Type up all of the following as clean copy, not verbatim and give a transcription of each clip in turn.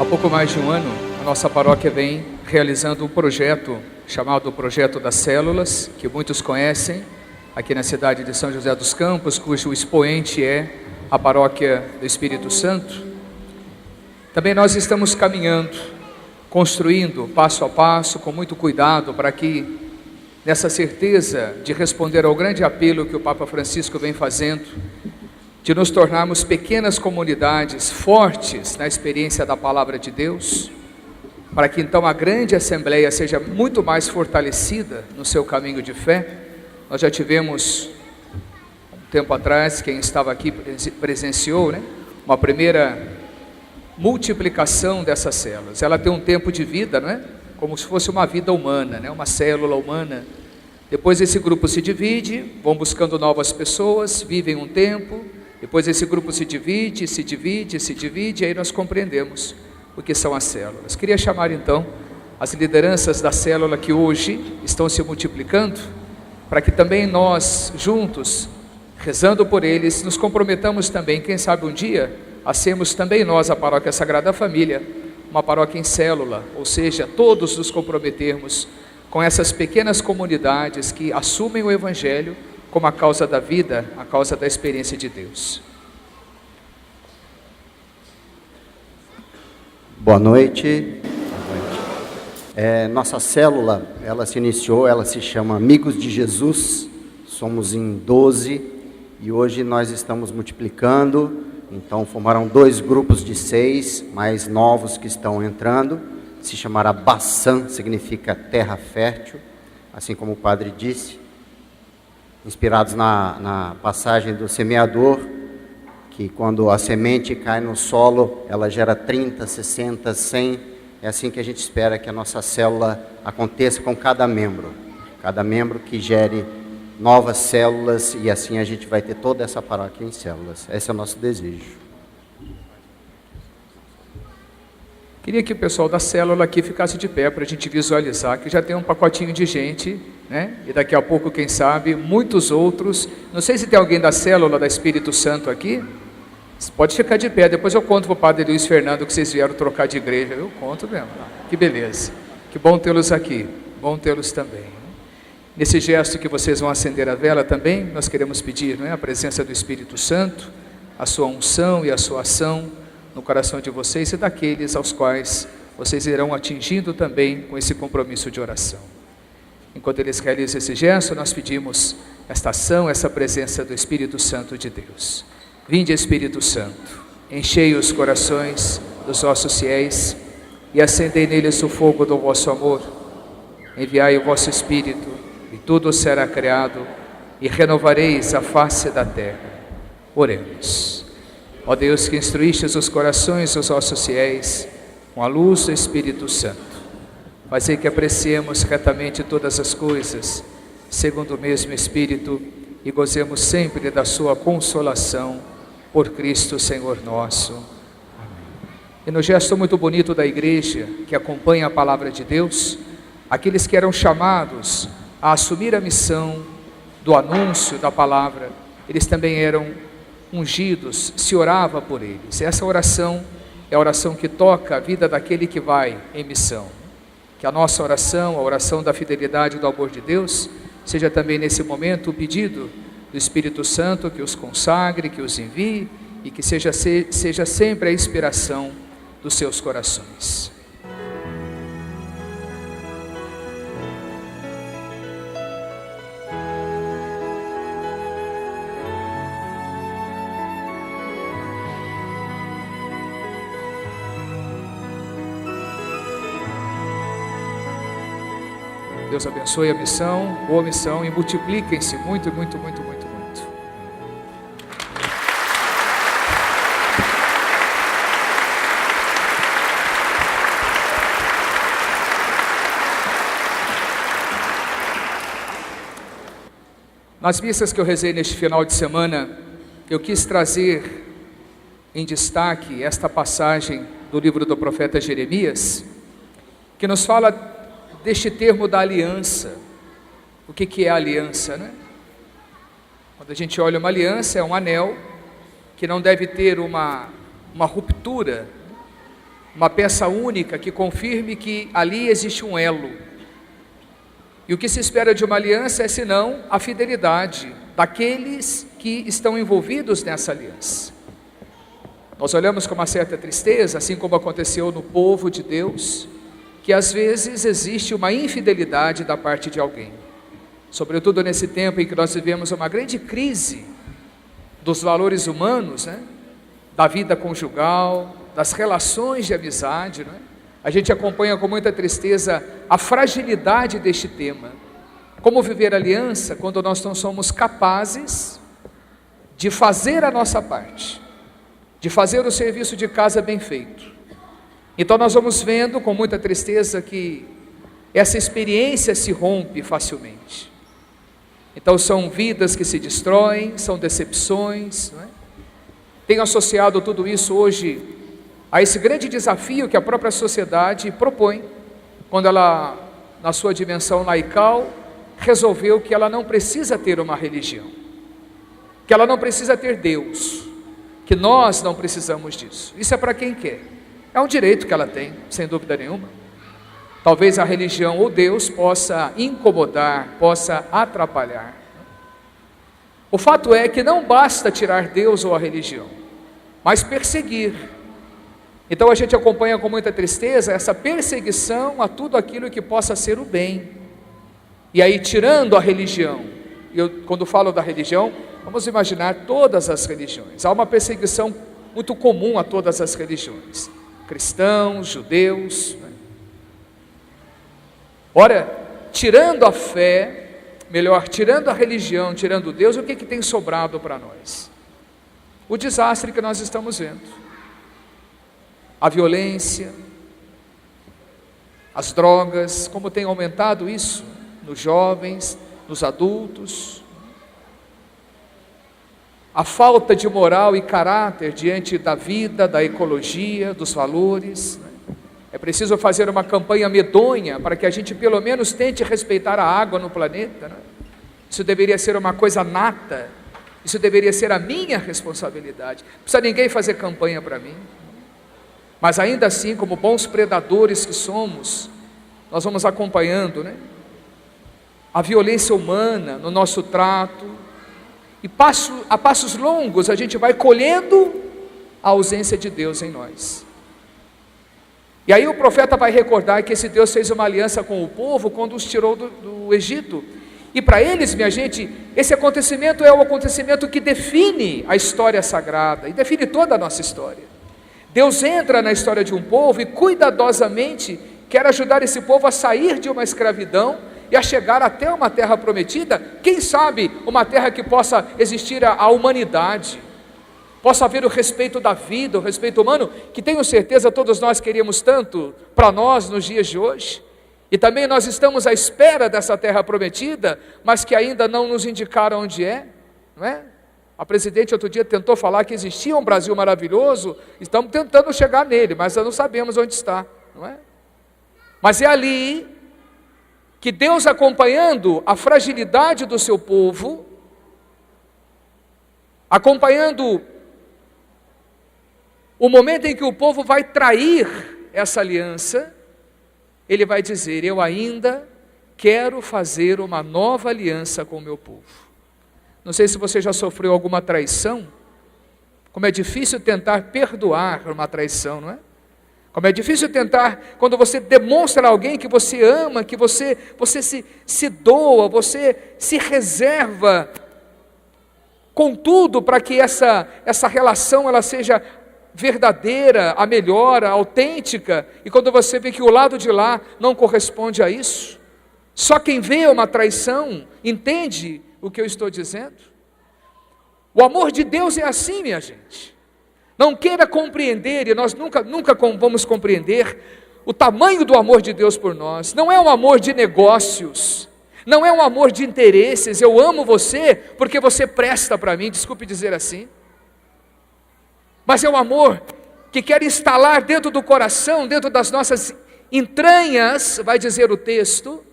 pouco mais de um ano, a nossa paróquia vem realizando um projeto chamado Projeto das Células, que muitos conhecem, aqui na cidade de São José dos Campos, cujo expoente é a Paróquia do Espírito Santo. Também nós estamos caminhando, construindo passo a passo, com muito cuidado, para que, nessa certeza de responder ao grande apelo que o Papa Francisco vem fazendo, de nos tornarmos pequenas comunidades fortes na experiência da Palavra de Deus, para que então a grande Assembleia seja muito mais fortalecida no seu caminho de fé. Nós já tivemos, um tempo atrás, quem estava aqui presenciou, uma primeira multiplicação dessas células. Ela tem um tempo de vida, não é? Como se fosse uma vida humana, uma célula humana. Depois esse grupo se divide, vão buscando novas pessoas, vivem um tempo, depois esse grupo se divide, e aí nós compreendemos o que são as células. Queria chamar então as lideranças da célula que hoje estão se multiplicando, para que também nós juntos, rezando por eles, nos comprometamos também, quem sabe um dia, a sermos também nós, a Paróquia Sagrada Família, uma paróquia em célula, ou seja, todos nos comprometermos com essas pequenas comunidades que assumem o Evangelho como a causa da vida, a causa da experiência de Deus. Boa noite. Nossa célula, ela se iniciou, ela se chama Amigos de Jesus, somos em 12 e hoje nós estamos multiplicando, então formaram 2 grupos de 6, mais novos que estão entrando, se chamará Bassan, significa terra fértil, assim como o padre disse, inspirados na passagem do semeador, que quando a semente cai no solo, ela gera 30, 60, 100, é assim que a gente espera que a nossa célula aconteça com cada membro que gere novas células, e assim a gente vai ter toda essa paróquia em células. Esse é o nosso desejo. Queria que o pessoal da célula aqui ficasse de pé para a gente visualizar que já tem um pacotinho de gente, e daqui a pouco, quem sabe, muitos outros. Não sei se tem alguém da célula da Espírito Santo aqui. Pode ficar de pé, depois eu conto para o padre Luiz Fernando que vocês vieram trocar de igreja. Eu conto mesmo. Que beleza, que bom tê-los aqui, bom tê-los também. Nesse gesto que vocês vão acender a vela também, nós queremos pedir a presença do Espírito Santo, a sua unção e a sua ação no coração de vocês e daqueles aos quais vocês irão atingindo também com esse compromisso de oração. Enquanto eles realizam esse gesto, nós pedimos esta ação, essa presença do Espírito Santo de Deus. Vinde, Espírito Santo, enchei os corações dos vossos fiéis e acendei neles o fogo do vosso amor. Enviai o vosso Espírito e tudo será criado e renovareis a face da terra. Oremos. Ó Deus, que instruístes os corações dos vossos fiéis com a luz do Espírito Santo, fazei que apreciemos retamente todas as coisas, segundo o mesmo Espírito, e gozemos sempre da sua consolação, por Cristo Senhor nosso. Amém. E no gesto muito bonito da igreja, que acompanha a palavra de Deus, aqueles que eram chamados a assumir a missão do anúncio da palavra, eles também eram ungidos, se orava por eles. Essa oração é a oração que toca a vida daquele que vai em missão. Que a nossa oração, a oração da fidelidade e do amor de Deus, seja também nesse momento o pedido do Espírito Santo que os consagre, que os envie e que seja sempre a inspiração dos seus corações. Deus abençoe a missão, boa missão, e multipliquem-se muito, muito, muito, muito, muito. Nas missas que eu rezei neste final de semana, eu quis trazer em destaque esta passagem do livro do profeta Jeremias, que nos fala deste termo da aliança. O que é a aliança, Quando a gente olha uma aliança, é um anel que não deve ter uma ruptura, uma peça única que confirme que ali existe um elo. E o que se espera de uma aliança é, senão, a fidelidade daqueles que estão envolvidos nessa aliança. Nós olhamos com uma certa tristeza, assim como aconteceu no povo de Deus, que às vezes existe uma infidelidade da parte de alguém. Sobretudo nesse tempo em que nós vivemos uma grande crise dos valores humanos, né? Da vida conjugal, das relações de amizade, né? A gente acompanha com muita tristeza a fragilidade deste tema. Como viver aliança quando nós não somos capazes de fazer a nossa parte, de fazer o serviço de casa bem feito. Então nós vamos vendo com muita tristeza que essa experiência se rompe facilmente. Então são vidas que se destroem, são decepções, não é? Tenho associado tudo isso hoje a esse grande desafio que a própria sociedade propõe, quando ela, na sua dimensão laical, resolveu que ela não precisa ter uma religião, que ela não precisa ter Deus, que nós não precisamos disso. Isso é para quem quer, é um direito que ela tem, sem dúvida nenhuma. Talvez a religião ou Deus possa incomodar, possa atrapalhar. O fato é que não basta tirar Deus ou a religião, mas perseguir. Então a gente acompanha com muita tristeza essa perseguição a tudo aquilo que possa ser o bem. E aí, tirando a religião, quando falo da religião, vamos imaginar todas as religiões. Há uma perseguição muito comum a todas as religiões, cristãos, judeus, né? Ora, tirando a fé, melhor, tirando a religião, tirando Deus, o que tem sobrado para nós? O desastre que nós estamos vendo. A violência, as drogas, como tem aumentado isso nos jovens, nos adultos. A falta de moral e caráter diante da vida, da ecologia, dos valores, né? É preciso fazer uma campanha medonha para que a gente pelo menos tente respeitar a água no planeta, né? Isso deveria ser uma coisa nata, isso deveria ser a minha responsabilidade. Não precisa ninguém fazer campanha para mim. Mas ainda assim, como bons predadores que somos, nós vamos acompanhando, né? A violência humana no nosso trato, e a passos longos a gente vai colhendo a ausência de Deus em nós. E aí o profeta vai recordar que esse Deus fez uma aliança com o povo quando os tirou do Egito. E para eles, minha gente, esse acontecimento é o acontecimento que define a história sagrada e define toda a nossa história. Deus entra na história de um povo e cuidadosamente quer ajudar esse povo a sair de uma escravidão e a chegar até uma terra prometida, quem sabe uma terra que possa existir a humanidade, possa haver o respeito da vida, o respeito humano, que tenho certeza todos nós queríamos tanto para nós nos dias de hoje. E também nós estamos à espera dessa terra prometida, mas que ainda não nos indicaram onde é, não é? A presidente outro dia tentou falar que existia um Brasil maravilhoso, estamos tentando chegar nele, mas não sabemos onde está, não é? Mas é ali que Deus, acompanhando a fragilidade do seu povo, acompanhando o momento em que o povo vai trair essa aliança, Ele vai dizer: eu ainda quero fazer uma nova aliança com o meu povo. Não sei se você já sofreu alguma traição, como é difícil tentar perdoar uma traição, não é? Como é difícil tentar, quando você demonstra a alguém que você ama, que você se doa, você se reserva com tudo para que essa relação ela seja verdadeira, a melhor, a autêntica, e quando você vê que o lado de lá não corresponde a isso, só quem vê uma traição entende o que eu estou dizendo. O amor de Deus é assim, minha gente. Não queira compreender, e nós nunca vamos compreender o tamanho do amor de Deus por nós. Não é um amor de negócios, não é um amor de interesses. Eu amo você porque você presta para mim, desculpe dizer assim. Mas é um amor que quer instalar dentro do coração, dentro das nossas entranhas, vai dizer o texto,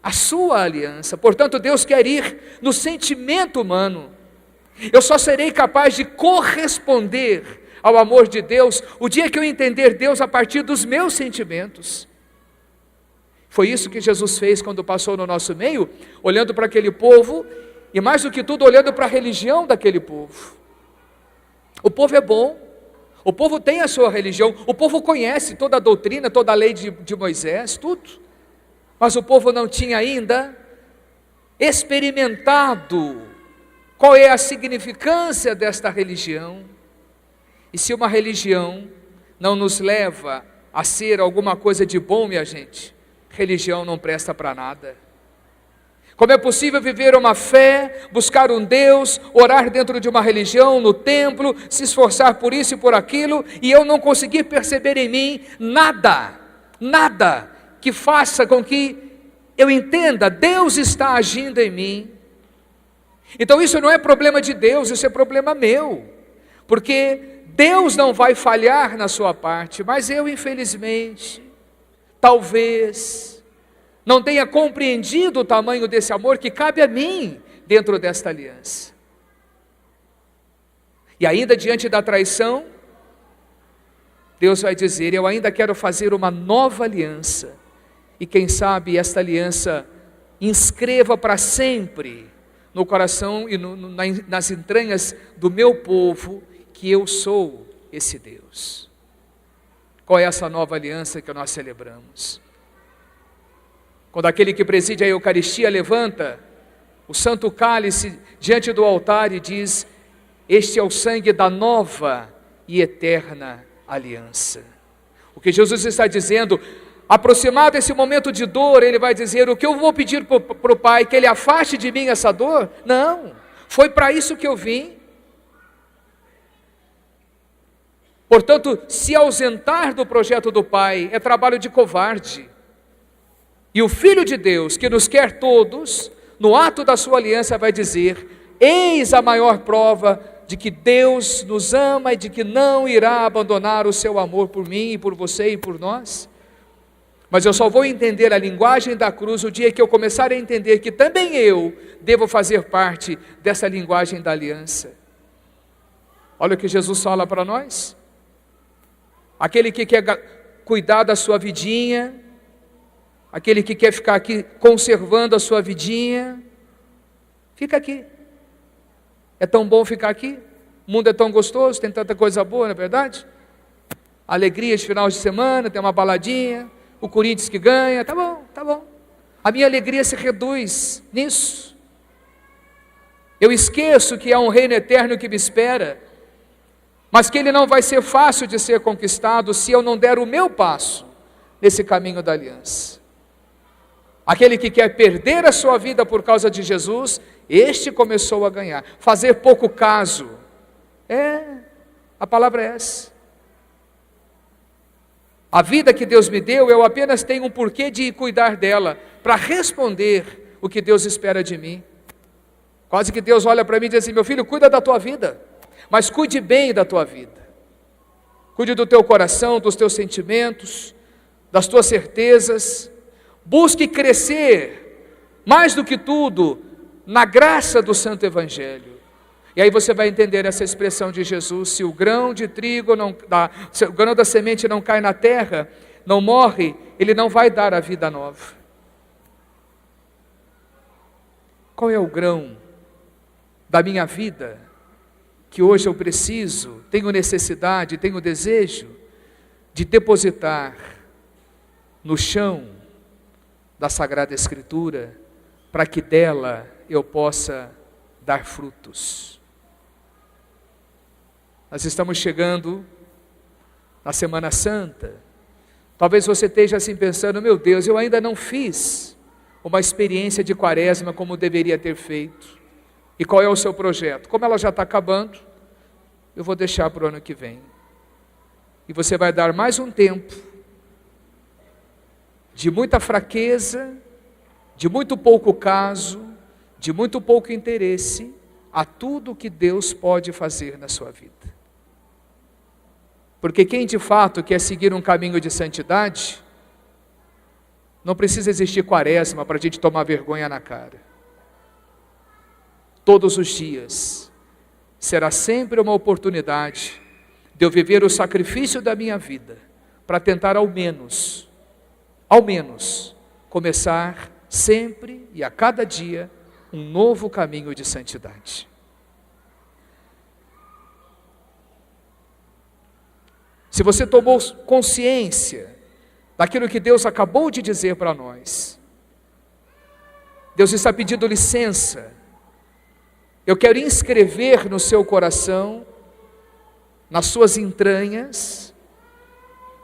a sua aliança. Portanto, Deus quer ir no sentimento humano. Eu só serei capaz de corresponder ao amor de Deus, o dia que eu entender Deus a partir dos meus sentimentos. Foi isso que Jesus fez quando passou no nosso meio, olhando para aquele povo, e mais do que tudo, olhando para a religião daquele povo. O povo é bom, o povo tem a sua religião, o povo conhece toda a doutrina, toda a lei de Moisés, tudo. Mas o povo não tinha ainda experimentado qual é a significância desta religião. E se uma religião não nos leva a ser alguma coisa de bom, minha gente, religião não presta para nada. Como é possível viver uma fé, buscar um Deus, orar dentro de uma religião, no templo, se esforçar por isso e por aquilo, e eu não conseguir perceber em mim nada que faça com que eu entenda, Deus está agindo em mim. Então isso não é problema de Deus, isso é problema meu, porque Deus não vai falhar na sua parte, mas eu, infelizmente, talvez não tenha compreendido o tamanho desse amor que cabe a mim dentro desta aliança. E ainda diante da traição, Deus vai dizer: eu ainda quero fazer uma nova aliança, e quem sabe esta aliança inscreva para sempre no coração e nas entranhas do meu povo, que eu sou esse Deus. Qual é essa nova aliança que nós celebramos? Quando aquele que preside a Eucaristia levanta o santo cálice diante do altar e diz: este é o sangue da nova e eterna aliança. O que Jesus está dizendo, aproximado esse momento de dor, ele vai dizer: o que eu vou pedir para o Pai, que Ele afaste de mim essa dor? Não, foi para isso que eu vim. Portanto, se ausentar do projeto do Pai é trabalho de covarde. E o Filho de Deus, que nos quer todos, no ato da sua aliança vai dizer: eis a maior prova de que Deus nos ama e de que não irá abandonar o seu amor por mim e por você e por nós. Mas eu só vou entender a linguagem da cruz o dia que eu começar a entender que também eu devo fazer parte dessa linguagem da aliança. Olha o que Jesus fala para nós. Aquele que quer cuidar da sua vidinha, aquele que quer ficar aqui conservando a sua vidinha, fica aqui. É tão bom ficar aqui, o mundo é tão gostoso, tem tanta coisa boa, não é verdade? Alegria de final de semana, tem uma baladinha, o Corinthians que ganha, tá bom, tá bom. A minha alegria se reduz nisso. Eu esqueço que há um reino eterno que me espera, mas que ele não vai ser fácil de ser conquistado se eu não der o meu passo nesse caminho da aliança. Aquele que quer perder a sua vida por causa de Jesus, este começou a ganhar. Fazer pouco caso, a palavra é essa. A vida que Deus me deu, eu apenas tenho um porquê de cuidar dela, para responder o que Deus espera de mim. Quase que Deus olha para mim e diz assim: meu filho, cuida da tua vida, mas cuide bem da tua vida. Cuide do teu coração, dos teus sentimentos, das tuas certezas. Busque crescer, mais do que tudo, na graça do Santo Evangelho. E aí você vai entender essa expressão de Jesus: se o grão de trigo se o grão da semente não cai na terra, não morre, ele não vai dar a vida nova. Qual é o grão da minha vida que hoje eu preciso, tenho necessidade, tenho desejo de depositar no chão da Sagrada Escritura, para que dela eu possa dar frutos? Nós estamos chegando na Semana Santa. Talvez você esteja assim pensando: meu Deus, eu ainda não fiz uma experiência de quaresma como deveria ter feito. E qual é o seu projeto? Como ela já está acabando, eu vou deixar para o ano que vem. E você vai dar mais um tempo de muita fraqueza, de muito pouco caso, de muito pouco interesse a tudo que Deus pode fazer na sua vida. Porque quem de fato quer seguir um caminho de santidade, não precisa existir quaresma para a gente tomar vergonha na cara. Todos os dias será sempre uma oportunidade de eu viver o sacrifício da minha vida, para tentar ao menos, começar sempre e a cada dia um novo caminho de santidade. Se você tomou consciência daquilo que Deus acabou de dizer para nós, Deus está pedindo licença. Eu quero inscrever no seu coração, nas suas entranhas,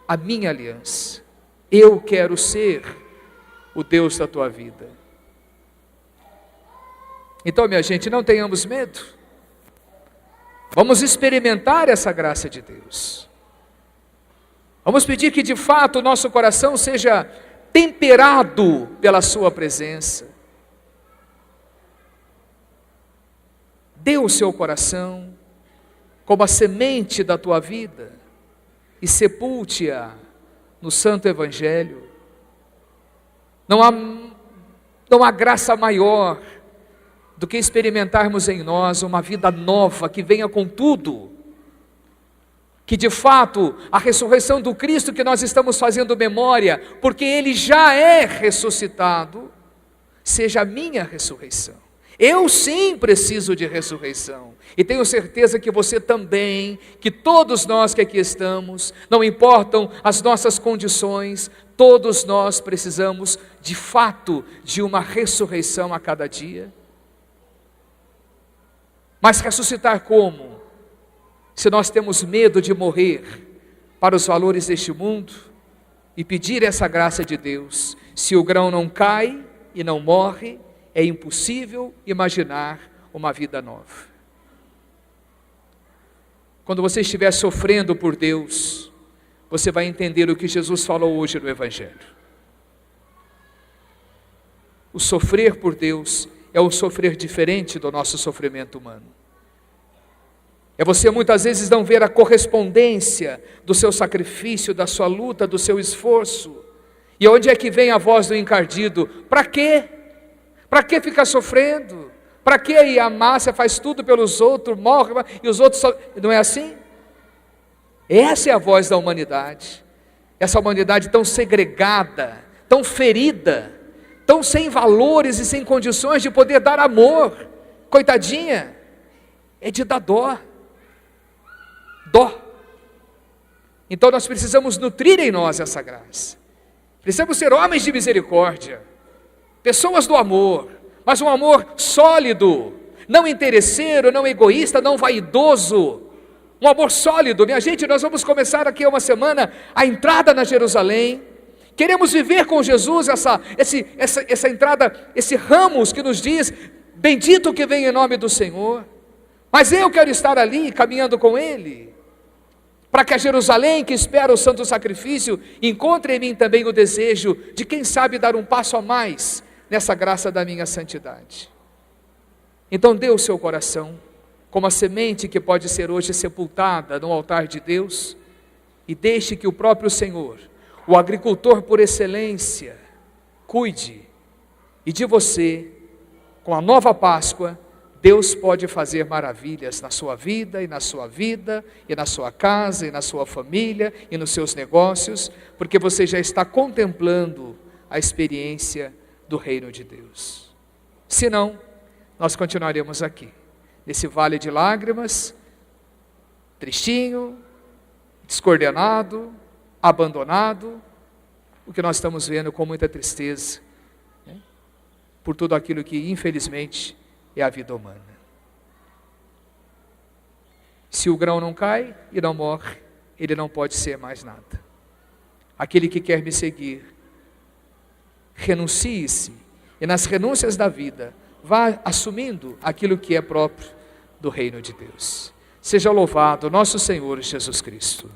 a minha aliança. Eu quero ser o Deus da tua vida. Então, minha gente, não tenhamos medo. Vamos experimentar essa graça de Deus. Vamos pedir que de fato o nosso coração seja temperado pela sua presença. Dê o seu coração como a semente da tua vida e sepulte-a no Santo Evangelho. Não há graça maior do que experimentarmos em nós uma vida nova que venha com tudo. Que de fato a ressurreição do Cristo que nós estamos fazendo memória, porque Ele já é ressuscitado, seja a minha ressurreição. Eu sim preciso de ressurreição, e tenho certeza que você também, que todos nós que aqui estamos, não importam as nossas condições, todos nós precisamos de fato de uma ressurreição a cada dia. Mas ressuscitar como? Se nós temos medo de morrer para os valores deste mundo e pedir essa graça de Deus, se o grão não cai e não morre, é impossível imaginar uma vida nova. Quando você estiver sofrendo por Deus, você vai entender o que Jesus falou hoje no Evangelho. O sofrer por Deus é um sofrer diferente do nosso sofrimento humano. É você muitas vezes não ver a correspondência do seu sacrifício, da sua luta, do seu esforço. E onde é que vem a voz do encardido? Para quê? Para que ficar sofrendo? Para que ir amar? Você faz tudo pelos outros, morre, e os outros só... Não é assim? Essa é a voz da humanidade. Essa humanidade tão segregada, tão ferida, tão sem valores e sem condições de poder dar amor. Coitadinha, é de dar dó. Então nós precisamos nutrir em nós essa graça. Precisamos ser homens de misericórdia, pessoas do amor, mas um amor sólido, não interesseiro, não egoísta, não vaidoso. Um amor sólido. Minha gente, nós vamos começar aqui uma semana a entrada na Jerusalém. Queremos viver com Jesus essa entrada, esse ramos que nos diz, bendito que vem em nome do Senhor. Mas eu quero estar ali caminhando com Ele, para que a Jerusalém que espera o santo sacrifício encontre em mim também o desejo de, quem sabe, dar um passo a mais nessa graça da minha santidade. Então dê o seu coração como a semente que pode ser hoje sepultada no altar de Deus, e deixe que o próprio Senhor, o agricultor por excelência, cuide, e de você, com a nova Páscoa, Deus pode fazer maravilhas na sua vida, e na sua vida, e na sua casa, e na sua família, e nos seus negócios, porque você já está contemplando a experiência do reino de Deus. Se não, nós continuaremos aqui, nesse vale de lágrimas, tristinho, descoordenado, abandonado, o que nós estamos vendo com muita tristeza, né? Por tudo aquilo que infelizmente é a vida humana. Se o grão não cai e não morre, ele não pode ser mais nada. Aquele que quer me seguir, renuncie-se, e nas renúncias da vida, vá assumindo aquilo que é próprio do reino de Deus. Seja louvado nosso Senhor Jesus Cristo.